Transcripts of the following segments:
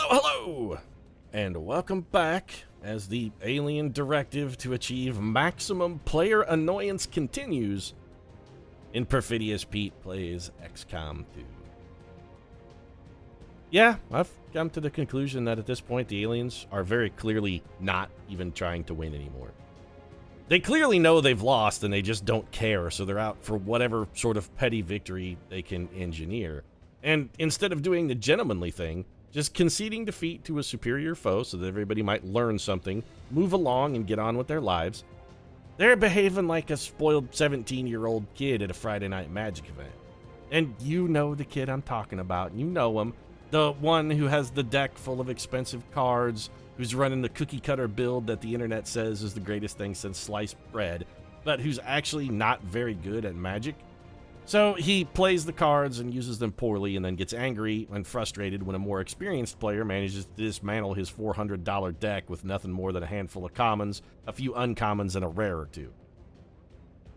Hello, and welcome back as the alien directive to achieve maximum player annoyance continues in Perfidious Pete Plays XCOM 2. Yeah, I've come to the conclusion that at this point the aliens are very clearly not even trying to win anymore. They clearly know they've lost and they just don't care, so they're out for whatever sort of petty victory they can engineer. And instead of doing the gentlemanly thing, just conceding defeat to a superior foe so that everybody might learn something, move along, and get on with their lives, they're behaving like a spoiled 17-year-old kid at a Friday Night Magic event. And you know the kid I'm talking about. You know him. The one who has the deck full of expensive cards, who's running the cookie-cutter build that the internet says is the greatest thing since sliced bread, but who's actually not very good at Magic. So he plays the cards and uses them poorly and then gets angry and frustrated when a more experienced player manages to dismantle his $400 deck with nothing more than a handful of commons, a few uncommons, and a rare or two.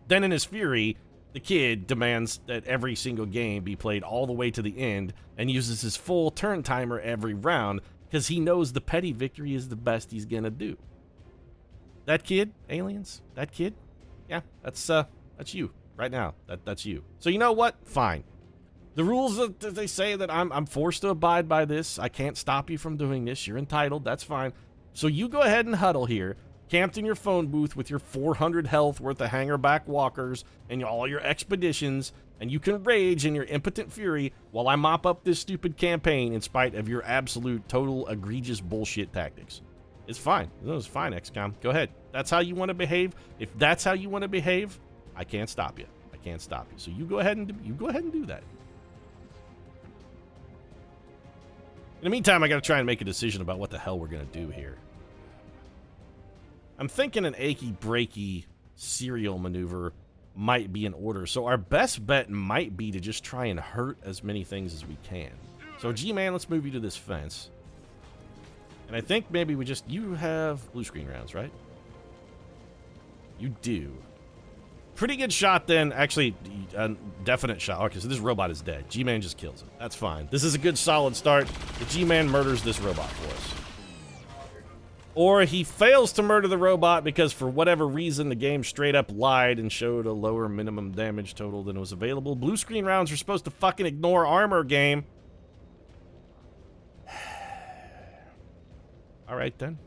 Then in his fury, the kid demands that every single game be played all the way to the end and uses his full turn timer every round because he knows the petty victory is the best he's gonna do. That kid, aliens, that kid, yeah, that's you. Right now, that's you. So you know what? Fine. The rules that they say that I'm forced to abide by this. I can't stop you from doing this. You're entitled. That's fine. So you go ahead and huddle here, camped in your phone booth with your 400 health worth of hangerback walkers and all your expeditions, and you can rage in your impotent fury while I mop up this stupid campaign in spite of your absolute, total, egregious bullshit tactics. It's fine. It's fine, XCOM. Go ahead. That's how you want to behave. If that's how you want to behave, I can't stop you. I can't stop you. So you go ahead and do that. In the meantime, I got to try and make a decision about what the hell we're going to do here. I'm thinking an achy breaky serial maneuver might be in order. So our best bet might be to just try and hurt as many things as we can. So G-Man, let's move you to this fence. And I think maybe you have blue screen rounds, right? You do. Pretty good shot then. Actually, a definite shot. Okay, so this robot is dead. G-Man just kills it. That's fine. This is a good solid start. The G-Man murders this robot for us. Or he fails to murder the robot because for whatever reason the game straight up lied and showed a lower minimum damage total than was available. Blue screen rounds are supposed to fucking ignore armor, game. Alright then.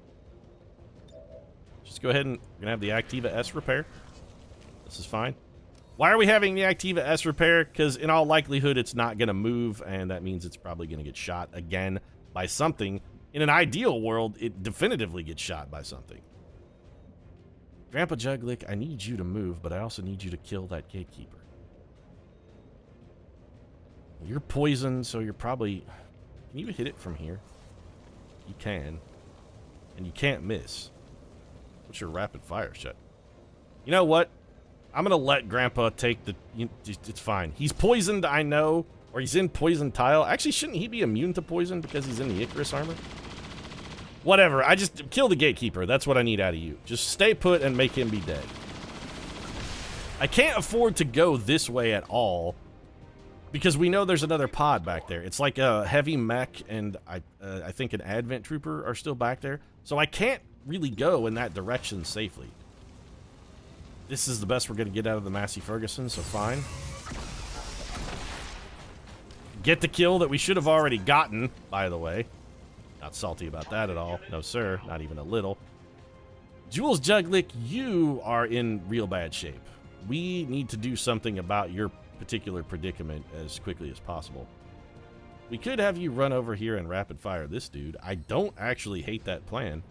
Just go ahead and we're gonna have the Activa S repair. This is fine. Why are we having the Activa S repair? Because in all likelihood, it's not going to move, and that means it's probably going to get shot again by something. In an ideal world, it definitively gets shot by something. Grandpa Juglick, I need you to move, but I also need you to kill that gatekeeper. You're poisoned, so you're probably... Can you hit it from here? You can. And you can't miss. What's your rapid fire shot? You know what? I'm gonna let Grandpa take the... It's fine. He's poisoned, I know. Or he's in poison tile. Actually, shouldn't he be immune to poison because he's in the Icarus armor? Whatever. I just... Kill the gatekeeper. That's what I need out of you. Just stay put and make him be dead. I can't afford to go this way at all. Because we know there's another pod back there. It's like a heavy mech and I think an Advent Trooper are still back there. So I can't really go in that direction safely. This is the best we're going to get out of the Massey Ferguson, so fine. Get the kill that we should have already gotten, by the way. Not salty about that at all. No, sir. Not even a little. Jules Juglick, you are in real bad shape. We need to do something about your particular predicament as quickly as possible. We could have you run over here and rapid fire this dude. I don't actually hate that plan.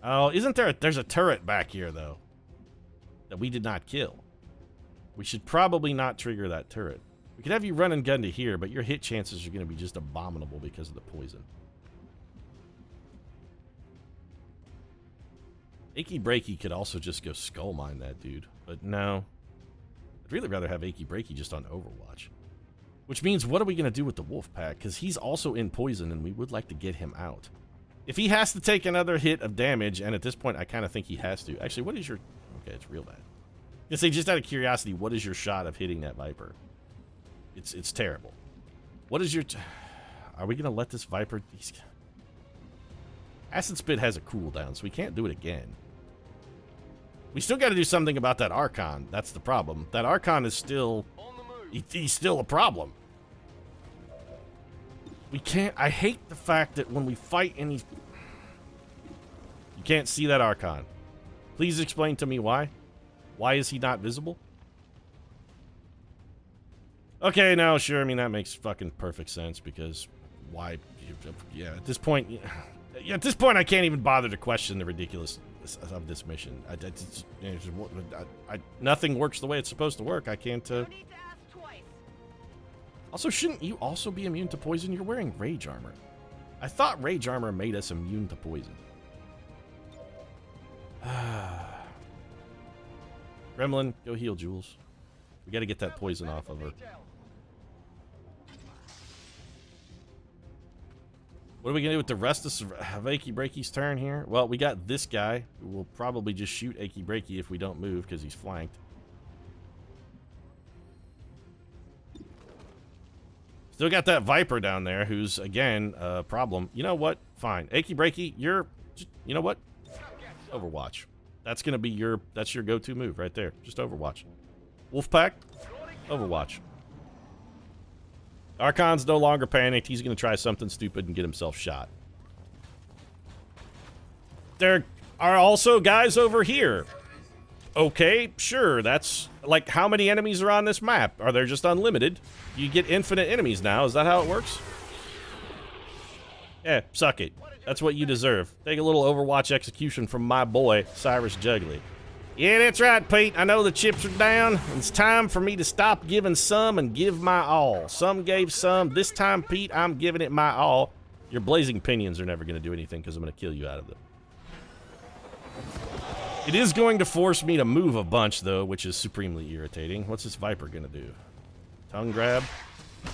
Oh, isn't there there's a turret back here, though, that we did not kill. We should probably not trigger that turret. We could have you run and gun to here, but your hit chances are going to be just abominable because of the poison. Achy Breaky could also just go skull mine that dude, but no. I'd really rather have Achy Breaky just on Overwatch. Which means, what are we going to do with the wolf pack? Because he's also in poison, and we would like to get him out. If he has to take another hit of damage, and at this point I kind of think he has to. Actually, what is your... Okay, it's real bad. I say, just out of curiosity, what is your shot of hitting that Viper? It's terrible. What is your... Are we going to let this Viper... Acid Spit has a cooldown, so we can't do it again. We still got to do something about that Archon. That's the problem. That Archon is still... He's still a problem. We can't... I hate the fact that when we fight and he's... You can't see that Archon. Please explain to me why. Why is he not visible? Okay, no, sure. I mean, that makes fucking perfect sense because why? Yeah, at this point, I can't even bother to question the ridiculousness of this mission. Nothing works the way it's supposed to work. I can't. Also, shouldn't you also be immune to poison? You're wearing rage armor. I thought rage armor made us immune to poison. Gremlin, go heal Jules. We got to get that poison off of her. What are we going to do with the rest of Achy Breaky's turn here? Well, we got this guy who will probably just shoot Achy Breaky if we don't move because he's flanked. Still got that Viper down there who's, again, a problem. You know what? Fine. Achy Breaky, you know what? Overwatch. That's going to be that's your go-to move right there. Just Overwatch. Wolfpack, Overwatch. Archon's no longer panicked. He's going to try something stupid and get himself shot. There are also guys over here. Okay, sure. That's like how many enemies are on this map? Are there just unlimited? You get infinite enemies now. Is that how it works? Yeah, suck it. That's what you deserve. Take a little Overwatch execution from my boy, Cyrus Juggly. Yeah, that's right, Pete. I know the chips are down. It's time for me to stop giving some and give my all. Some gave some. This time, Pete, I'm giving it my all. Your blazing pinions are never going to do anything because I'm going to kill you out of them. It is going to force me to move a bunch, though, which is supremely irritating. What's this Viper going to do? Tongue grab?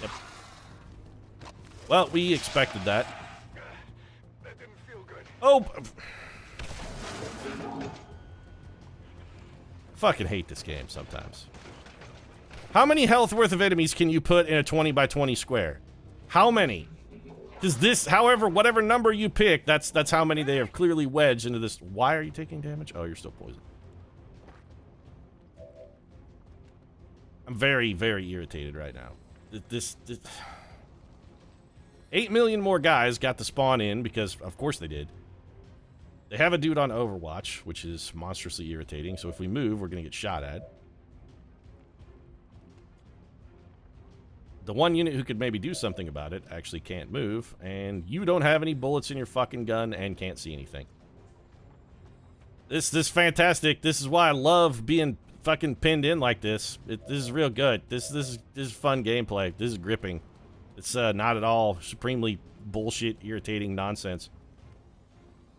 Yep. Well, we expected that. That didn't feel good. Oh! Fucking hate this game sometimes. How many health worth of enemies can you put in a 20 by 20 square? How many? Does this, however, whatever number you pick, that's how many they have clearly wedged into this. Why are you taking damage? Oh, you're still poisoned. I'm very, very irritated right now. This 8 million more guys got to spawn in because, of course they did. They have a dude on Overwatch, which is monstrously irritating, so if we move, we're going to get shot at. The one unit who could maybe do something about it actually can't move, and you don't have any bullets in your fucking gun and can't see anything. This is fantastic. This is why I love being fucking pinned in like this. This is real good. This is fun gameplay. This is gripping. It's not at all supremely bullshit, irritating nonsense.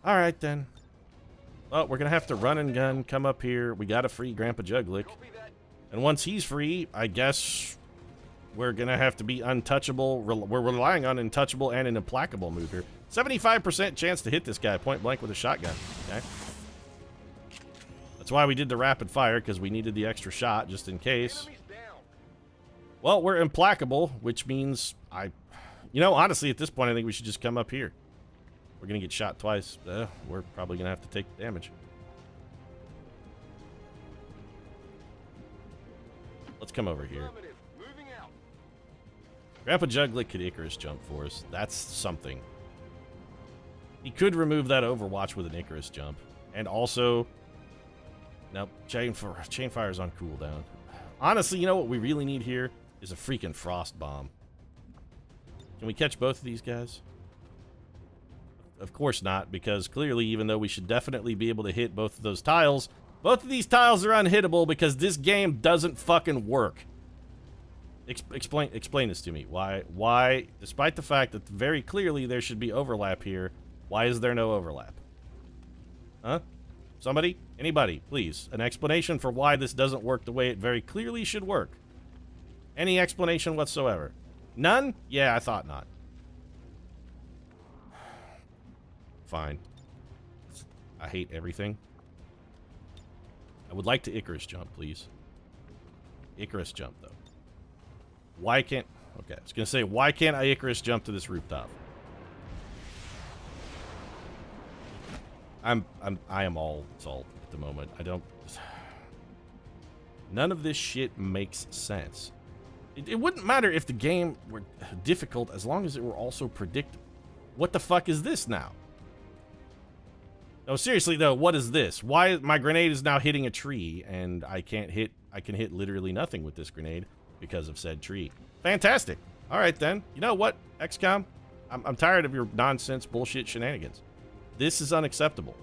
All right, then. Well, we're going to have to run and gun, come up here. We got to free Grandpa Juglick. And once he's free, I guess we're going to have to be untouchable. We're relying on untouchable and an implacable move here. 75% chance to hit this guy point blank with a shotgun. Okay. That's why we did the rapid fire, because we needed the extra shot just in case. Well, we're implacable, which means you know, honestly, at this point, I think we should just come up here. We're going to get shot twice. We're probably going to have to take the damage. Let's come over here. Grandpa Juglick could Icarus jump for us. That's something. He could remove that Overwatch with an Icarus jump. And also... Nope, chain fire's on cooldown. Honestly, you know what we really need here is a freaking frost bomb. Can we catch both of these guys? Of course not, because clearly, even though we should definitely be able to hit both of those tiles, both of these tiles are unhittable because this game doesn't fucking work. Explain this to me. Why, despite the fact that very clearly there should be overlap here, why is there no overlap? Huh? Somebody? Anybody, please. An explanation for why this doesn't work the way it very clearly should work. Any explanation whatsoever? None? Yeah, I thought not. Fine. I hate everything. I would like to Icarus jump, please. Icarus jump, though. Why can't... Okay, I was gonna say, why can't Icarus jump to this rooftop? I am all salt at the moment. I don't... None of this shit makes sense. It wouldn't matter if the game were difficult as long as it were also predictable. What the fuck is this now? No, seriously though, what is this? Why my grenade is now hitting a tree and I can hit literally nothing with this grenade because of said tree. Fantastic. All right then. You know what, XCOM? I'm tired of your nonsense bullshit shenanigans. This is unacceptable.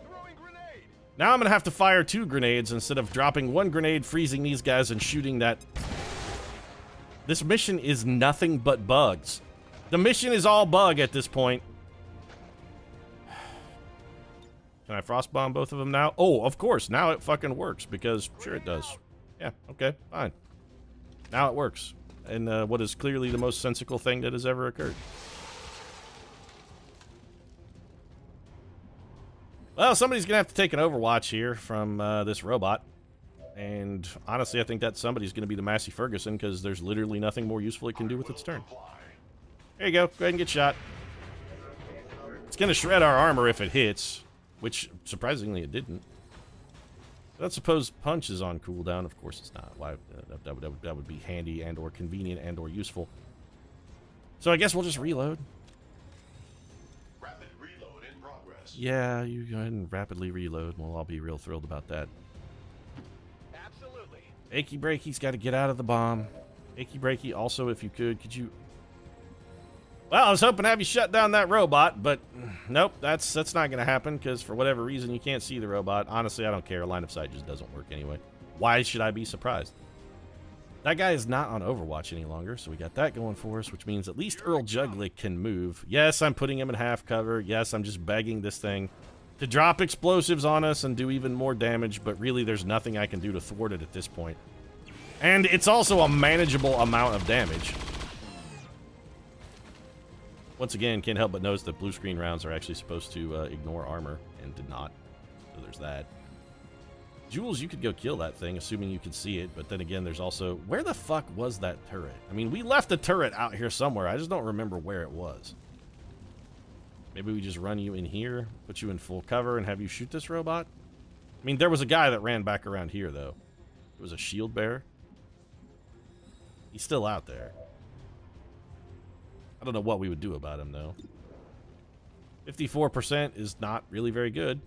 Throwing grenade. Now I'm gonna have to fire 2 grenades instead of dropping 1 grenade, freezing these guys, and shooting that. This mission is nothing but bugs. The mission is all bug at this point. Can I frost bomb both of them now? Oh, of course. Now it fucking works because sure it does. Yeah, okay, fine. Now it works. And what is clearly the most sensical thing that has ever occurred. Well, somebody's gonna have to take an overwatch here from this robot. And honestly, I think that somebody's gonna be the Massey Ferguson because there's literally nothing more useful it can do with its turn. There you go. Go ahead and get shot. It's gonna shred our armor if it hits, which surprisingly it didn't. Let's suppose punch is on cooldown. Of course it's not. Why? That would be handy and or convenient and or useful. So I guess we'll just reload. Rapid reload in progress. Yeah, you go ahead and rapidly reload. We'll all be real thrilled about that. Absolutely. Achy Breaky's got to get out of the bomb. Achy Breaky, also, if you could you... Well, I was hoping to have you shut down that robot, but nope, that's not going to happen because for whatever reason you can't see the robot. Honestly, I don't care. Line of sight just doesn't work anyway. Why should I be surprised? That guy is not on Overwatch any longer, so we got that going for us, which means at least Earl Juglick can move. Yes, I'm putting him in half cover. Yes, I'm just begging this thing to drop explosives on us and do even more damage, but really there's nothing I can do to thwart it at this point. And it's also a manageable amount of damage. Once again, can't help but notice that blue screen rounds are actually supposed to ignore armor, and did not. So there's that. Jules, you could go kill that thing, assuming you could see it, but then again, there's also... Where the fuck was that turret? I mean, we left a turret out here somewhere. I just don't remember where it was. Maybe we just run you in here, put you in full cover, and have you shoot this robot? I mean, there was a guy that ran back around here, though. It was a shield bearer. He's still out there. I don't know what we would do about him, though. 54% is not really very good.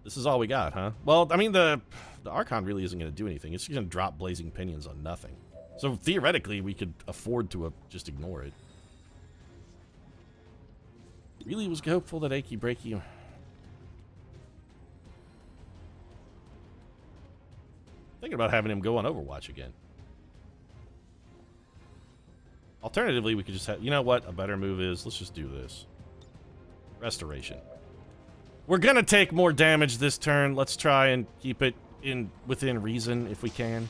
This is all we got, huh? Well, I mean, the Archon really isn't going to do anything. It's going to drop Blazing Pinions on nothing. So, theoretically, we could afford to just ignore it. Really was hopeful that Achy Breaky... Thinking about having him go on Overwatch again. Alternatively, we could just have... You know what? A better move is... Let's just do this. Restoration. We're gonna take more damage this turn. Let's try and keep it within reason if we can.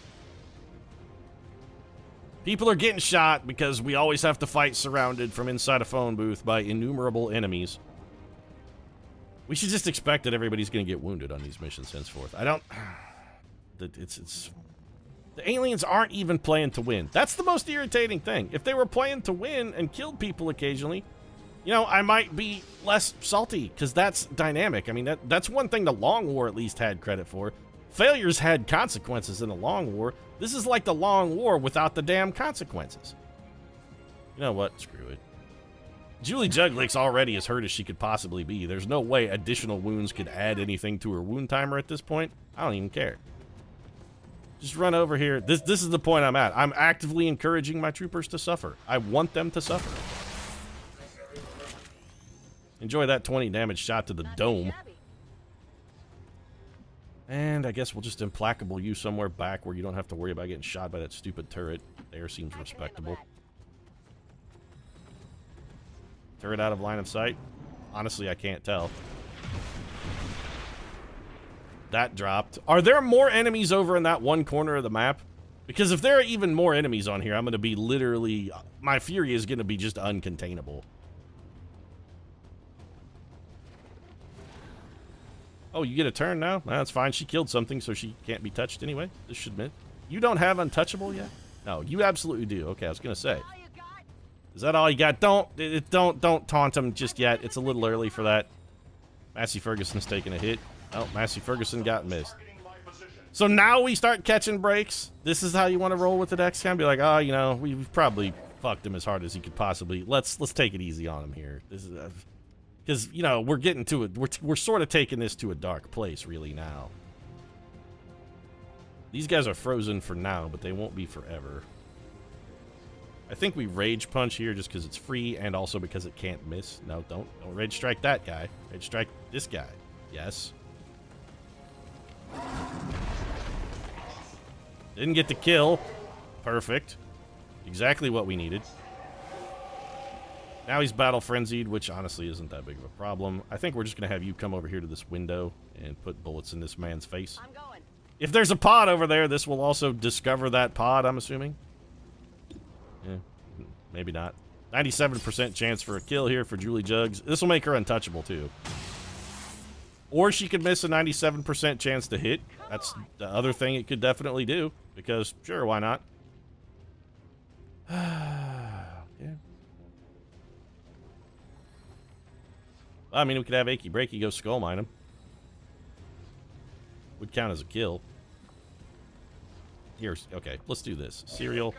People are getting shot because we always have to fight surrounded from inside a phone booth by innumerable enemies. We should just expect that everybody's gonna get wounded on these missions henceforth. I don't... It's... The aliens aren't even playing to win. That's the most irritating thing. If they were playing to win and killed people occasionally, you know, I might be less salty, because that's dynamic. I mean, that's one thing the Long War at least had credit for. Failures had consequences in the Long War. This is like the Long War without the damn consequences. You know what? Screw it. Julie Juglick's already as hurt as she could possibly be. There's no way additional wounds could add anything to her wound timer at this point. I don't even care. Just run over here. This is the point I'm at. I'm actively encouraging my troopers to suffer. I want them to suffer. Enjoy that 20 damage shot to the dome. And I guess we'll just implacable you somewhere back where you don't have to worry about getting shot by that stupid turret. There seems respectable. Turret out of line of sight? Honestly, I can't tell. That dropped. Are there more enemies over in that one corner of the map? Because if there are even more enemies on here, I'm going to be literally... My fury is going to be just uncontainable. Oh, you get a turn now? That's fine. She killed something, so she can't be touched anyway. This should You don't have untouchable yet? No, you absolutely do. Okay, I was gonna say. Is that all you got? Don't taunt him just yet. It's a little early for that. Massey Ferguson's taking a hit. Oh, Massey Ferguson got missed. So now we start catching breaks. This is how you want to roll with the XCOM? Be like, oh, you know, we've probably fucked him as hard as he could possibly. Let's take it easy on him here. This is because you know we're getting to it. We're sort of taking this to a dark place really now. These guys are frozen for now, but they won't be forever. I think we rage punch here just because it's free and also because it can't miss. No, don't rage strike that guy. Rage strike this guy. Yes. Didn't get the kill. Perfect. Exactly what we needed. Now he's battle frenzied, which honestly isn't that big of a problem. I think we're just going to have you come over here to this window and put bullets in this man's face. I'm going. If there's a pod over there, this will also discover that pod, I'm assuming. Yeah, maybe not. 97% chance for a kill here for Julie Jugs. This will make her untouchable, too. Or she could miss a 97% chance to hit. That's the other thing it could definitely do. Because, sure, why not? Yeah. I mean, we could have Achy Breaky go skull mine him. Would count as a kill. Here's, okay, let's do this. Serial.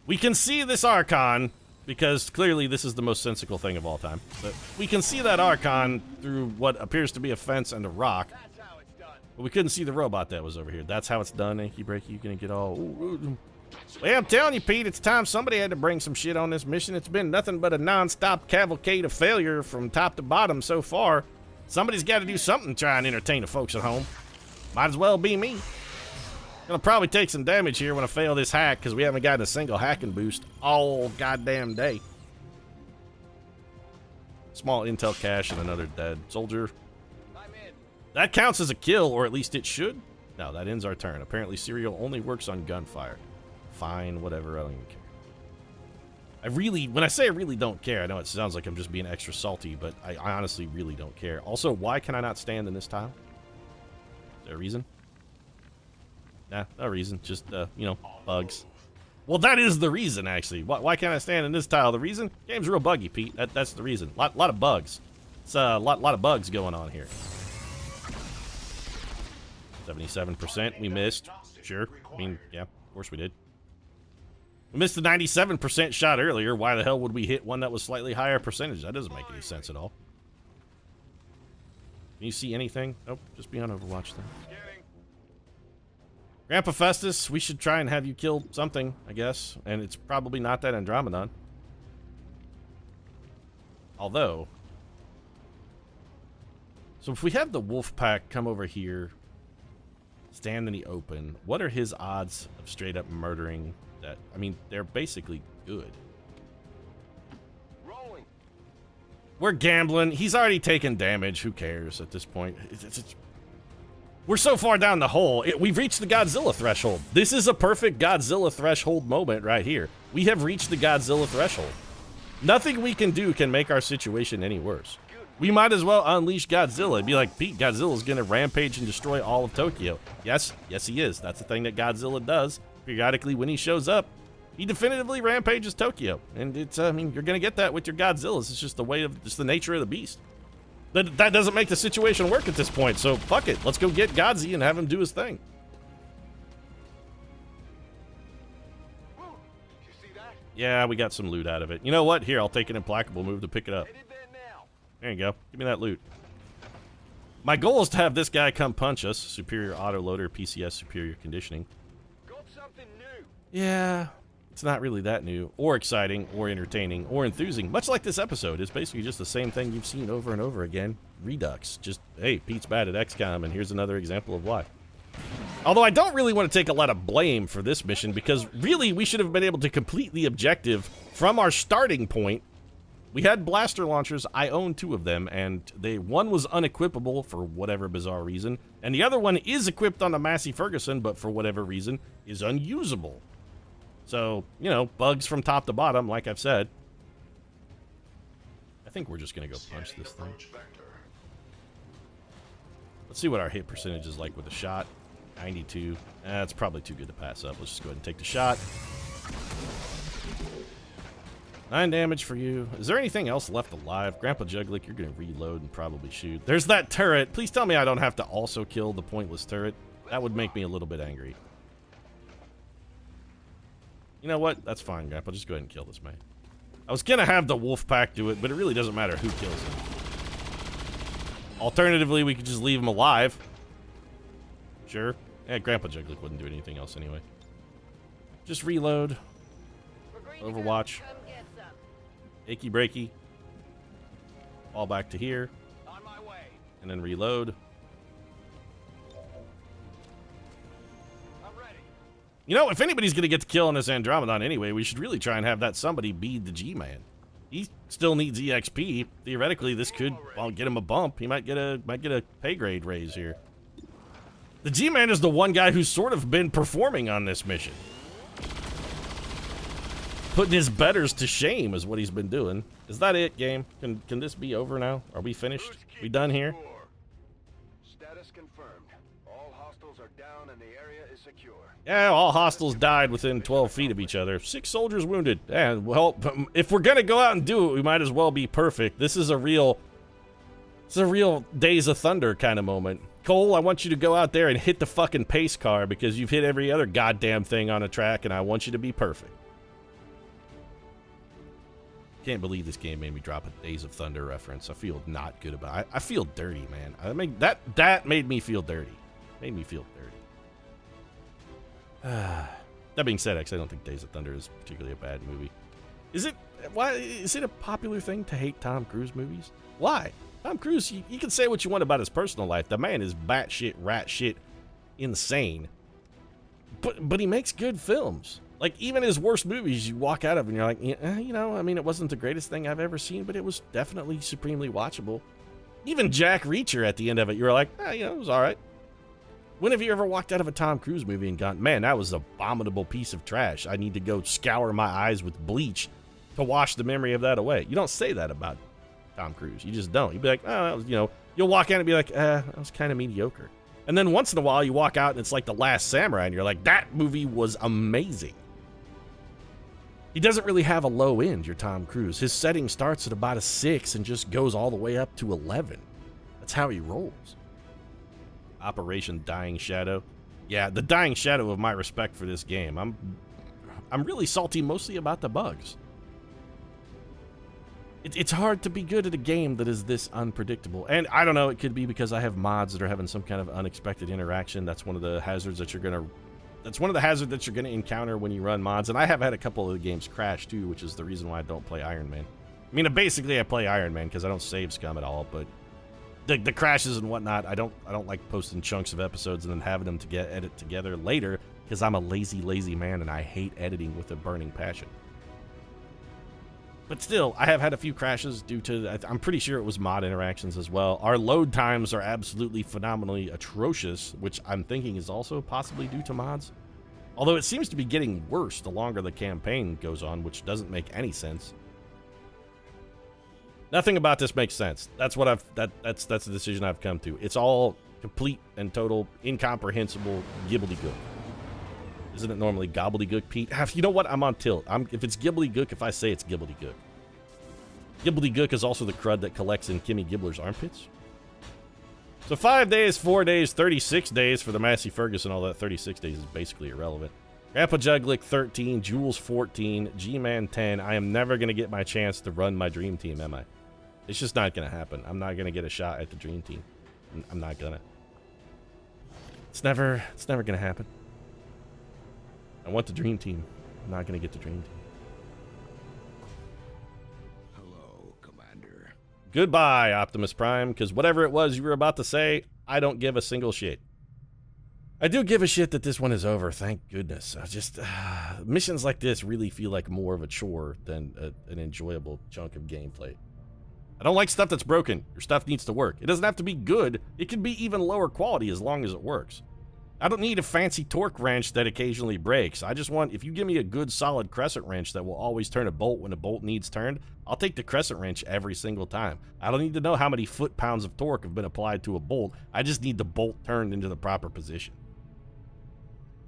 We can see this Archon, because clearly this is the most sensical thing of all time. But we can see that Archon through what appears to be a fence and a rock. That's how it's done. But we couldn't see the robot that was over here. That's how it's done, Achy Breaky. You're gonna get all... Ooh. Well, I'm telling you, Pete, it's time somebody had to bring some shit on this mission. It's been nothing but a non-stop cavalcade of failure from top to bottom so far. Somebody's got to do something to try and entertain the folks at home. Might as well be me. Gonna probably take some damage here when I fail this hack, because we haven't gotten a single hacking boost all goddamn day. Small intel cache and another dead soldier. I'm in. That counts as a kill, or at least it should. No, that ends our turn. Apparently, Serial only works on gunfire. Fine, whatever, I don't even care. When I say I really don't care, I know it sounds like I'm just being extra salty, but I honestly really don't care. Also, why can I not stand in this tile? Is there a reason? Nah, no reason. Just, you know, bugs. Well, that is the reason, actually. Why can't I stand in this tile? The reason? Game's real buggy, Pete. That's the reason. Lot of bugs. It's a lot of bugs going on here. 77%. We missed. Sure. I mean, yeah, of course we did. We missed the 97% shot earlier. Why the hell would we hit one that was slightly higher percentage? That doesn't make any sense at all. Can you see anything? Nope, just be on Overwatch then. Scanning. Grandpa Festus, we should try and have you kill something, I guess. And it's probably not that Andromedon. Although... So if we have the wolf pack come over here, stand in the open, what are his odds of straight up murdering that? I mean, they're basically good. Rolling. We're gambling. He's already taken damage. Who cares at this point? We're so far down the hole. We've reached the Godzilla threshold. This is a perfect Godzilla threshold moment right here. We have reached the Godzilla threshold. Nothing we can do can make our situation any worse. We might as well unleash Godzilla and be like, Pete, Godzilla's gonna rampage and destroy all of Tokyo. Yes, he is. That's the thing that Godzilla does. Periodically when he shows up, he definitively rampages Tokyo. And it's, I mean, you're gonna get that with your Godzillas. It's just the way of, just the nature of the beast. That doesn't make the situation work at this point, so fuck it. Let's go get Godzi and have him do his thing. Woo. You see that? Yeah, we got some loot out of it. You know what? Here, I'll take an implacable move to pick it up. Headed there now. There you go. Give me that loot. My goal is to have this guy come punch us. Superior autoloader, PCS, superior conditioning. Got something new. Yeah, it's not really that new, or exciting, or entertaining, or enthusing. Much like this episode, it's basically just the same thing you've seen over and over again. Redux. Just, hey, Pete's bad at XCOM, and here's another example of why. Although I don't really want to take a lot of blame for this mission, because really we should have been able to complete the objective from our starting point. We had blaster launchers. I own 2 of them, and one was unequipable for whatever bizarre reason, and the other one is equipped on the Massey Ferguson, but for whatever reason is unusable. So, you know, bugs from top to bottom, like I've said. I think we're just gonna go punch this thing. Let's see what our hit percentage is like with a shot. 92. That's probably too good to pass up. Let's just go ahead and take the shot. 9 damage for you. Is there anything else left alive? Grandpa Juglick, you're going to reload and probably shoot. There's that turret. Please tell me I don't have to also kill the pointless turret. That would make me a little bit angry. You know what? That's fine, Grandpa. Just go ahead and kill this man. I was going to have the wolf pack do it, but it really doesn't matter who kills him. Alternatively, we could just leave him alive. Sure. Yeah, Grandpa Juglick wouldn't do anything else anyway. Just reload. Overwatch. Achy breaky. Fall back to here. On my way. And then reload. I'm ready. You know, if anybody's going to get the kill on this Andromedon anyway, we should really try and have that somebody be the G-Man. He still needs EXP. Theoretically, this could, well, get him a bump. He might get a pay grade raise here. The G-Man is the one guy who's sort of been performing on this mission. Putting his betters to shame is what he's been doing. Is that it, game? Can this be over now? Are we finished? We done here? Status confirmed. All hostiles are down and the area is secure. Yeah, all hostiles died within 12 feet of each other. 6 soldiers wounded. Yeah, well, if we're gonna go out and do it, we might as well be perfect. This is a real Days of Thunder kind of moment. Cole, I want you to go out there and hit the fucking pace car because you've hit every other goddamn thing on a track, and I want you to be perfect. Can't believe this game made me drop a Days of Thunder reference. I feel not good about it. I feel dirty, man. I mean, that made me feel dirty. Made me feel dirty. That being said, actually, I don't think Days of Thunder is particularly a bad movie. Is it? Why is it a popular thing to hate Tom Cruise movies? Why? Tom Cruise, you can say what you want about his personal life. The man is batshit, rat shit, insane. But he makes good films. Like, even his worst movies, you walk out of and you're like, yeah, you know, I mean, it wasn't the greatest thing I've ever seen, but it was definitely supremely watchable. Even Jack Reacher at the end of it, you're like, you know, it was all right. When have you ever walked out of a Tom Cruise movie and gone, man, that was an abominable piece of trash. I need to go scour my eyes with bleach to wash the memory of that away. You don't say that about Tom Cruise. You just don't. You'd be like, oh, that was, you know, you'll walk out and be like, that was kind of mediocre. And then once in a while, you walk out and it's like The Last Samurai, and you're like, that movie was amazing. He doesn't really have a low end, your Tom Cruise. His setting starts at about a 6 and just goes all the way up to 11. That's how he rolls. Operation Dying Shadow. Yeah, the Dying Shadow of my respect for this game. I'm really salty mostly about the bugs. It's hard to be good at a game that is this unpredictable. And I don't know, it could be because I have mods that are having some kind of unexpected interaction. That's one of the hazards that you're going to encounter when you run mods. And I have had a couple of the games crash too, which is the reason why I don't play Iron Man. I mean, basically I play Iron Man because I don't save scum at all, but the crashes and whatnot, I don't like posting chunks of episodes and then having them to get edit together later because I'm a lazy man and I hate editing with a burning passion. But still, I have had a few crashes due to, I'm pretty sure it was mod interactions as well. Our load times are absolutely phenomenally atrocious, which I'm thinking is also possibly due to mods. Although it seems to be getting worse the longer the campaign goes on, which doesn't make any sense. Nothing about this makes sense. That's what that's the decision I've come to. It's all complete and total incomprehensible gibbledygook. Isn't it normally gobbledygook, Pete? You know what? I'm on tilt. If it's gibbledygook, if I say it's gibbledygook. Gibbledygook is also the crud that collects in Kimmy Gibbler's armpits. So 5 days, 4 days, 36 days for the Massey Ferguson. All that 36 days is basically irrelevant. Grandpa Juglick 13, Jules 14, G-Man 10. I am never going to get my chance to run my dream team, am I? It's just not going to happen. I'm not going to get a shot at the dream team. I'm not going to. It's never going to happen. I want the dream team. I'm not going to get the dream team. Hello, Commander. Goodbye, Optimus Prime, because whatever it was you were about to say, I don't give a single shit. I do give a shit that this one is over, thank goodness. Missions like this really feel like more of a chore than an enjoyable chunk of gameplay. I don't like stuff that's broken. Your stuff needs to work. It doesn't have to be good. It can be even lower quality as long as it works. I don't need a fancy torque wrench that occasionally breaks. I just want, if you give me a good solid crescent wrench that will always turn a bolt when a bolt needs turned, I'll take the crescent wrench every single time. I don't need to know how many foot-pounds of torque have been applied to a bolt. I just need the bolt turned into the proper position.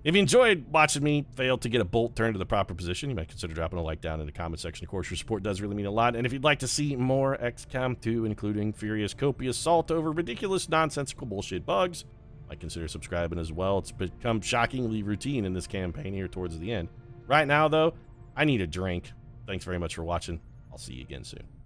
If you enjoyed watching me fail to get a bolt turned to the proper position, you might consider dropping a like down in the comment section. Of course, your support does really mean a lot. And if you'd like to see more XCOM 2, including furious, copious assault over ridiculous, nonsensical bullshit bugs, you might consider subscribing as well. It's become shockingly routine in this campaign here towards the end. Right now, though, I need a drink. Thanks very much for watching. I'll see you again soon.